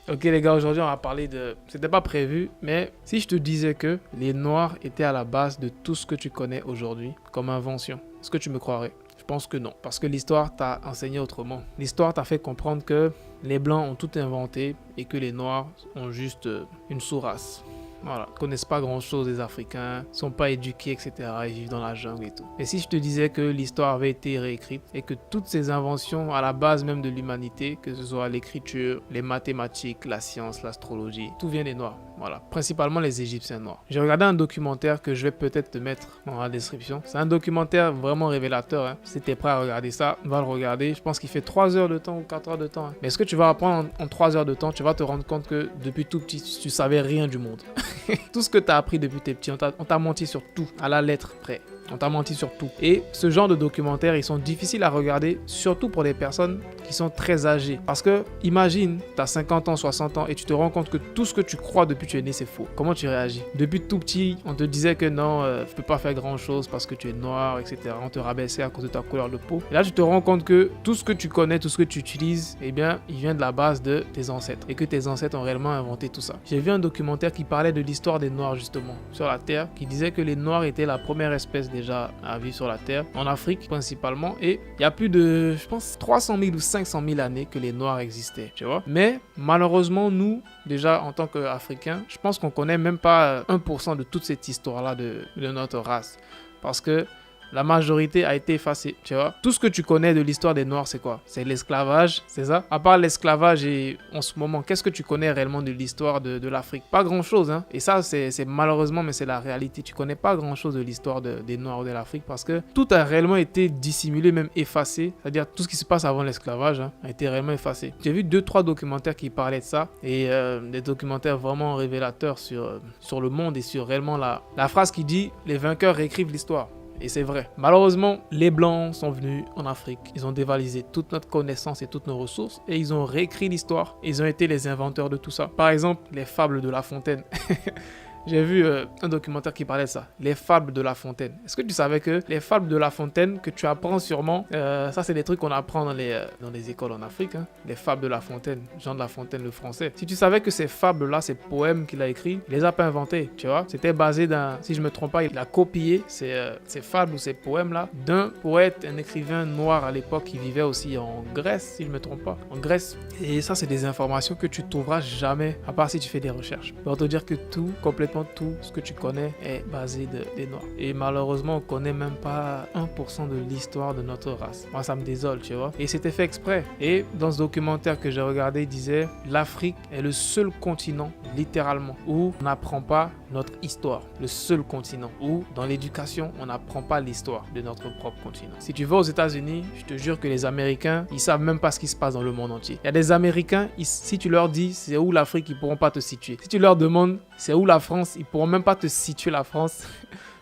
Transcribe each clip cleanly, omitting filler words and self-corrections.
Ok les gars, aujourd'hui on va parler de... C'était pas prévu, mais si je te disais que les Noirs étaient à la base de tout ce que tu connais aujourd'hui comme invention, est-ce que tu me croirais? Je pense que non, parce que l'histoire t'a enseigné autrement. L'histoire t'a fait comprendre que les Blancs ont tout inventé et que les Noirs ont juste une sous-race. Voilà, ils connaissent pas grand chose des Africains, sont pas éduqués, etc. Ils vivent dans la jungle et tout. Et si je te disais que l'histoire avait été réécrite et que toutes ces inventions à la base même de l'humanité, que ce soit l'écriture, les mathématiques, la science, l'astrologie, tout vient des Noirs. Voilà, principalement les Égyptiens noirs. J'ai regardé un documentaire que je vais peut-être te mettre dans la description. C'est un documentaire vraiment révélateur. Hein. Si t'es prêt à regarder ça, va le regarder. Je pense qu'il fait 3 heures de temps ou 4 heures de temps. Hein. Mais ce que tu vas apprendre en 3 heures de temps, tu vas te rendre compte que depuis tout petit, tu savais rien du monde. Tout ce que tu as appris depuis tes petits, on t'a menti sur tout, à la lettre près. On t'a menti sur tout. Et ce genre de documentaires, ils sont difficiles à regarder, surtout pour des personnes qui sont très âgées. Parce que, imagine, tu as 50 ans, 60 ans, et tu te rends compte que tout ce que tu crois depuis que tu es né, c'est faux. Comment tu réagis? Depuis tout petit, on te disait que non, tu peux pas faire grand chose parce que tu es noir, etc. On te rabaissait à cause de ta couleur de peau. Et là, tu te rends compte que tout ce que tu connais, tout ce que tu utilises, eh bien, il vient de la base de tes ancêtres. Et que tes ancêtres ont réellement inventé tout ça. J'ai vu un documentaire qui parlait de l'histoire des Noirs, justement, sur la Terre, qui disait que les Noirs étaient la première espèce déjà à vivre sur la Terre, en Afrique principalement. Et il y a plus de, je pense, 300 000 ou 500 000 années que les Noirs existaient, tu vois. Mais malheureusement, nous, déjà en tant qu'Africains, je pense qu'on connaît même pas 1% de toute cette histoire-là de notre race. Parce que la majorité a été effacée, tu vois. Tout ce que tu connais de l'histoire des Noirs, c'est quoi? C'est l'esclavage, c'est ça? À part l'esclavage et en ce moment, qu'est-ce que tu connais réellement de l'histoire de l'Afrique? Pas grand-chose, hein. Et ça, c'est malheureusement, mais c'est la réalité. Tu connais pas grand-chose de l'histoire des Noirs de l'Afrique parce que tout a réellement été dissimulé, même effacé. C'est-à-dire tout ce qui se passe avant l'esclavage a été réellement effacé. J'ai vu 2-3 documentaires qui parlaient de ça et des documentaires vraiment révélateurs sur le monde et sur réellement la phrase qui dit « Les vainqueurs réécrivent l'histoire ». Et c'est vrai. Malheureusement, les Blancs sont venus en Afrique. Ils ont dévalisé toute notre connaissance et toutes nos ressources. Et ils ont réécrit l'histoire. Ils ont été les inventeurs de tout ça. Par exemple, les fables de La Fontaine. J'ai vu un documentaire qui parlait de ça. Les fables de La Fontaine. Est-ce que tu savais que les fables de La Fontaine que tu apprends sûrement, ça c'est des trucs qu'on apprend dans les écoles en Afrique. Hein, les fables de La Fontaine. Jean de La Fontaine, le français. Si tu savais que ces fables-là, ces poèmes qu'il a écrits, il les a pas inventés, tu vois. C'était basé d'un, si je me trompe pas, il a copié ces fables ou ces poèmes-là d'un poète, un écrivain noir à l'époque qui vivait aussi en Grèce, si je me trompe pas. En Grèce. Et ça, c'est des informations que tu trouveras jamais, à part si tu fais des recherches. Pour te dire que complètement tout ce que tu connais est basé des Noirs. Et malheureusement, on connaît même pas 1% de l'histoire de notre race. Moi, ça me désole, tu vois. Et c'était fait exprès. Et dans ce documentaire que j'ai regardé, il disait l'Afrique est le seul continent, littéralement, où on n'apprend pas notre histoire. Le seul continent où, dans l'éducation, on n'apprend pas l'histoire de notre propre continent. Si tu vas aux États-Unis, je te jure que les Américains, ils savent même pas ce qui se passe dans le monde entier. Il y a des Américains, si tu leur dis c'est où l'Afrique, ils pourront pas te situer. Si tu leur demandes c'est où la France, ils pourront même pas te situer la France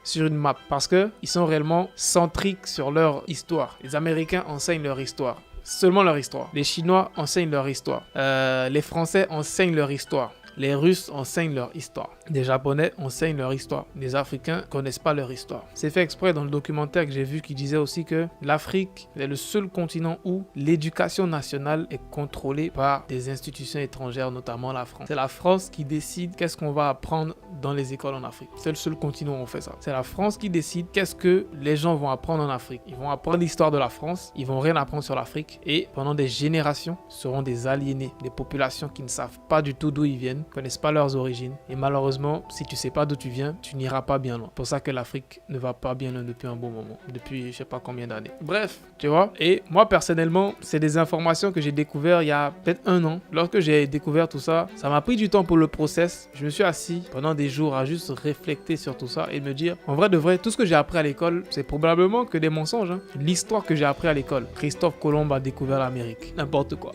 sur une map parce que ils sont réellement centriques sur leur histoire. Les Américains enseignent leur histoire, seulement leur histoire. Les Chinois enseignent leur histoire. Les Français enseignent leur histoire. Les Russes enseignent leur histoire. Les Japonais enseignent leur histoire. Les Africains connaissent pas leur histoire. C'est fait exprès dans le documentaire que j'ai vu qui disait aussi que l'Afrique est le seul continent où l'éducation nationale est contrôlée par des institutions étrangères, notamment la France. C'est la France qui décide qu'est-ce qu'on va apprendre dans les écoles en Afrique. C'est le seul continent où on fait ça. C'est la France qui décide qu'est-ce que les gens vont apprendre en Afrique. Ils vont apprendre l'histoire de la France, ils vont rien apprendre sur l'Afrique et pendant des générations seront des aliénés, des populations qui ne savent pas du tout d'où ils viennent, connaissent pas leurs origines et malheureusement si tu sais pas d'où tu viens tu n'iras pas bien loin. C'est pour ça que l'Afrique ne va pas bien loin depuis un bon moment, depuis je sais pas combien d'années. Bref, tu vois, et moi personnellement c'est des informations que j'ai découvert il y a peut-être 1 an. Lorsque j'ai découvert tout ça, ça m'a pris du temps pour le process. Je me suis assis pendant des jours à juste réfléchir sur tout ça et me dire en vrai de vrai tout ce que j'ai appris à l'école c'est probablement que des mensonges. Hein. L'histoire que j'ai appris à l'école, Christophe Colomb a découvert l'Amérique, n'importe quoi.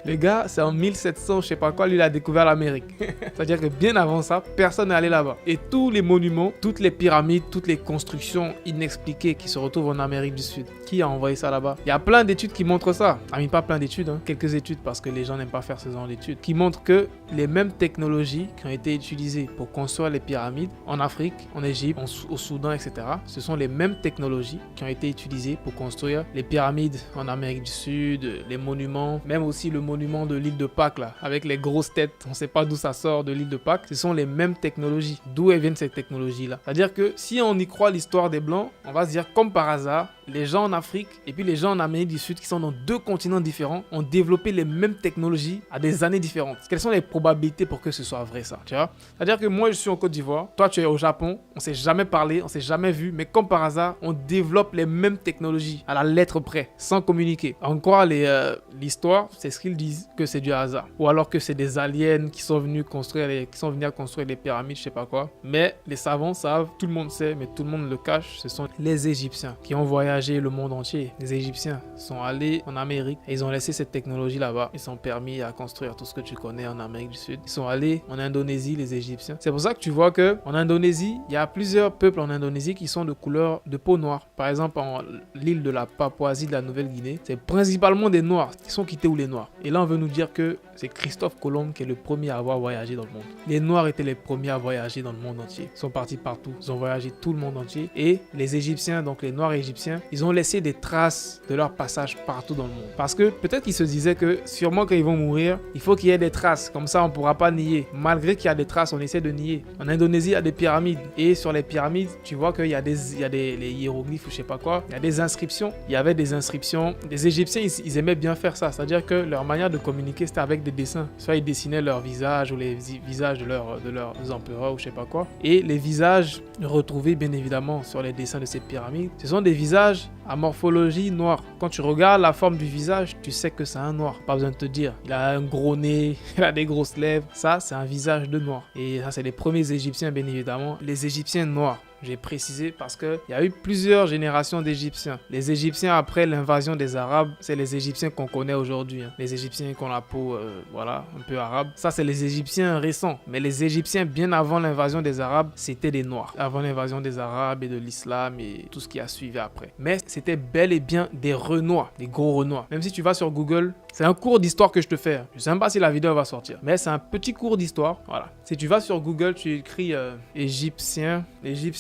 Le gars, c'est en 1700, je sais pas quoi, lui, il a découvert l'Amérique. C'est-à-dire que bien avant ça, personne n'est allé là-bas. Et tous les monuments, toutes les pyramides, toutes les constructions inexpliquées qui se retrouvent en Amérique du Sud, qui a envoyé ça là-bas? Il y a plein d'études qui montrent ça. Ah, mais pas plein d'études, hein. Quelques études parce que les gens n'aiment pas faire ce genre d'études, qui montrent que les mêmes technologies qui ont été utilisées pour construire les pyramides en Afrique, en Égypte, au Soudan, etc., ce sont les mêmes technologies qui ont été utilisées pour construire les pyramides en Amérique du Sud, les monuments, même aussi le monument monument de l'île de Pâques là, avec les grosses têtes, on ne sait pas d'où ça sort de l'île de Pâques, ce sont les mêmes technologies. D'où elles viennent ces technologies-là? C'est-à-dire que si on y croit l'histoire des Blancs, on va se dire comme par hasard, les gens en Afrique et puis les gens en Amérique du Sud qui sont dans deux continents différents ont développé les mêmes technologies à des années différentes. Quelles sont les probabilités pour que ce soit vrai ça, tu vois? C'est-à-dire que moi je suis en Côte d'Ivoire, toi tu es au Japon, on s'est jamais parlé, on s'est jamais vu, mais comme par hasard, on développe les mêmes technologies à la lettre près, sans communiquer. En quoi l'histoire, c'est ce qu'ils disent, que c'est du hasard. Ou alors que c'est des aliens qui sont venus à construire les pyramides, je sais pas quoi. Mais les savants savent, tout le monde sait, mais tout le monde le cache, ce sont les Égyptiens qui ont voyagé le monde entier. Les Égyptiens sont allés en Amérique et ils ont laissé cette technologie là-bas. Ils sont permis à construire tout ce que tu connais en Amérique du Sud. Ils sont allés en Indonésie, les Égyptiens. C'est pour ça que tu vois que en Indonésie, il y a plusieurs peuples en Indonésie qui sont de couleur de peau noire. Par exemple, en l'île de la Papouasie de la Nouvelle-Guinée, c'est principalement des Noirs qui sont quittés ou les Noirs. Et là, on veut nous dire que c'est Christophe Colomb qui est le premier à avoir voyagé dans le monde. Les Noirs étaient les premiers à voyager dans le monde entier. Ils sont partis partout. Ils ont voyagé tout le monde entier. Et les Égyptiens, donc les Noirs égyptiens, ils ont laissé des traces de leur passage partout dans le monde. Parce que peut-être qu'ils se disaient que sûrement quand ils vont mourir, il faut qu'il y ait des traces. Comme ça, on ne pourra pas nier. Malgré qu'il y a des traces, on essaie de nier. En Indonésie, il y a des pyramides. Et sur les pyramides, tu vois qu'il y a les hiéroglyphes ou je sais pas quoi. Il y a des inscriptions. Il y avait des inscriptions. Les Égyptiens, ils aimaient bien faire ça. C'est-à-dire que leur manière de communiquer, c'était avec des dessins. Soit ils dessinaient leur visage ou les visages de leurs empereurs ou je sais pas quoi. Et les visages retrouvés, bien évidemment, sur les dessins de ces pyramides, ce sont des visages à morphologie noire. Quand tu regardes la forme du visage, tu sais que c'est un noir. Pas besoin de te dire. Il a un gros nez, il a des grosses lèvres. Ça, c'est un visage de noir. Et ça, c'est les premiers Égyptiens, bien évidemment. Les Égyptiens noirs. J'ai précisé parce qu'il y a eu plusieurs générations d'Égyptiens. Les Égyptiens après l'invasion des Arabes, c'est les Égyptiens qu'on connaît aujourd'hui. Les Égyptiens qui ont la peau, un peu arabe. Ça, c'est les Égyptiens récents. Mais les Égyptiens, bien avant l'invasion des Arabes, c'était des Noirs. Avant l'invasion des Arabes et de l'islam et tout ce qui a suivi après. Mais c'était bel et bien des Renois, des gros Renois. Même si tu vas sur Google, c'est un cours d'histoire que je te fais. Je ne sais même pas si la vidéo va sortir. Mais c'est un petit cours d'histoire. Voilà. Si tu vas sur Google, tu écris Égyptien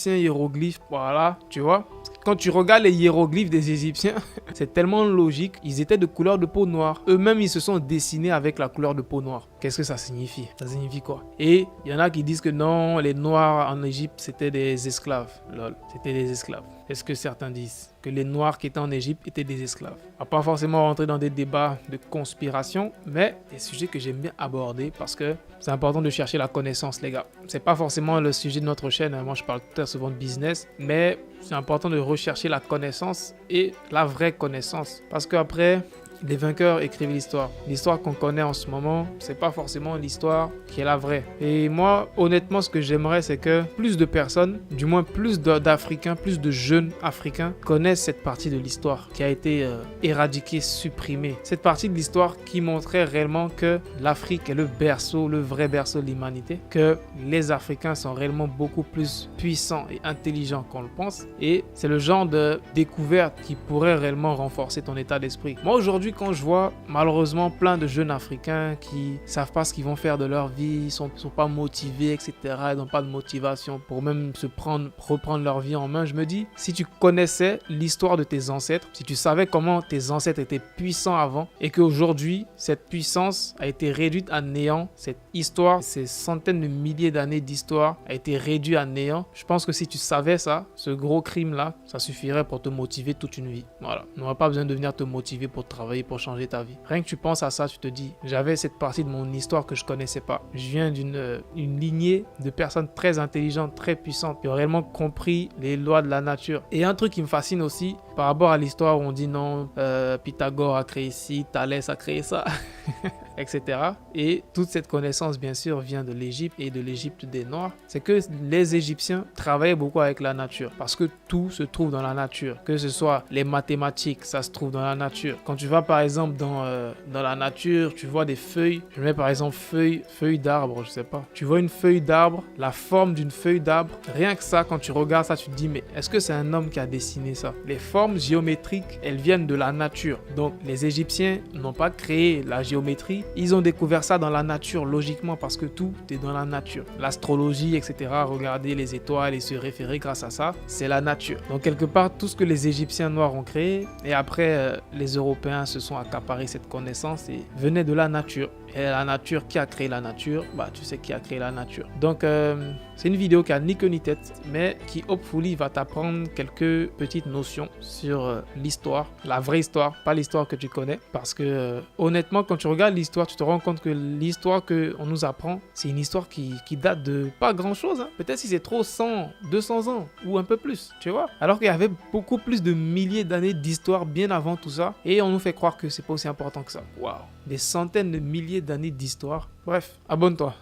hiéroglyphes, voilà, tu vois. Quand tu regardes les hiéroglyphes des Égyptiens, c'est tellement logique. Ils étaient de couleur de peau noire. Eux-mêmes, ils se sont dessinés avec la couleur de peau noire. Qu'est-ce que ça signifie? Ça signifie quoi? Et il y en a qui disent que non, les Noirs en Égypte, c'était des esclaves. Lol, c'était des esclaves. Est-ce que certains disent que les Noirs qui étaient en Égypte étaient des esclaves? On va pas forcément rentrer dans des débats de conspiration, mais des sujets que j'aime bien aborder parce que c'est important de chercher la connaissance, les gars. C'est pas forcément le sujet de notre chaîne. Moi, je parle très souvent de business, mais c'est important de rechercher la connaissance et la vraie connaissance. Parce qu'après, les vainqueurs écrivent l'histoire. L'histoire qu'on connaît en ce moment, c'est pas forcément l'histoire qui est la vraie. Et moi, honnêtement, ce que j'aimerais, c'est que plus de personnes, du moins plus d'Africains, plus de jeunes Africains connaissent cette partie de l'histoire qui a été éradiquée, supprimée. Cette partie de l'histoire qui montrait réellement que l'Afrique est le berceau, le vrai berceau de l'humanité, que les Africains sont réellement beaucoup plus puissants et intelligents qu'on le pense. Et c'est le genre de découverte qui pourrait réellement renforcer ton état d'esprit. Moi, aujourd'hui, quand je vois malheureusement plein de jeunes Africains qui savent pas ce qu'ils vont faire de leur vie, ils sont pas motivés, etc. Ils n'ont pas de motivation pour même reprendre leur vie en main, je me dis, si tu connaissais l'histoire de tes ancêtres, si tu savais comment tes ancêtres étaient puissants avant et qu'aujourd'hui, cette puissance a été réduite à néant, cette histoire, ces centaines de milliers d'années d'histoire a été réduite à néant, je pense que si tu savais ça, ce gros crime-là, ça suffirait pour te motiver toute une vie. Voilà. On n'aura pas besoin de venir te motiver pour travailler, pour changer ta vie. Rien que tu penses à ça, tu te dis, j'avais cette partie de mon histoire que je connaissais pas. Je viens d'une lignée de personnes très intelligentes, très puissantes, qui ont réellement compris les lois de la nature. Et un truc qui me fascine aussi, par rapport à l'histoire où on dit non, Pythagore a créé ci, Thalès a créé ça, etc. Et toute cette connaissance, bien sûr, vient de l'Égypte et de l'Égypte des Noirs. C'est que les Égyptiens travaillaient beaucoup avec la nature parce que tout se trouve dans la nature. Que ce soit les mathématiques, ça se trouve dans la nature. Quand tu vas par exemple dans la nature, tu vois des feuilles. Je mets par exemple feuilles d'arbre, je sais pas. Tu vois une feuille d'arbre, la forme d'une feuille d'arbre. Rien que ça, quand tu regardes ça, tu te dis mais est-ce que c'est un homme qui a dessiné ça? Les formes géométriques, elles viennent de la nature. Donc les Égyptiens n'ont pas créé la géométrie. Ils ont découvert ça dans la nature, logiquement, parce que tout est dans la nature. L'astrologie, etc., regarder les étoiles et se référer grâce à ça, c'est la nature. Donc, quelque part, tout ce que les Égyptiens noirs ont créé, et après, les Européens se sont accaparés cette connaissance et venaient de la nature. Et la nature, qui a créé la nature? Bah, tu sais qui a créé la nature. Donc, c'est une vidéo qui a ni queue ni tête, mais qui, hopefully, va t'apprendre quelques petites notions sur l'histoire, la vraie histoire, pas l'histoire que tu connais. Parce que, honnêtement, quand tu regardes l'histoire, tu te rends compte que l'histoire qu'on nous apprend, c'est une histoire qui date de pas grand-chose. Hein. Peut-être si c'est trop 100, 200 ans ou un peu plus, tu vois. Alors qu'il y avait beaucoup plus de milliers d'années d'histoire bien avant tout ça. Et on nous fait croire que c'est pas aussi important que ça. Waouh! Des centaines de milliers d'années d'histoire. Bref, abonne-toi.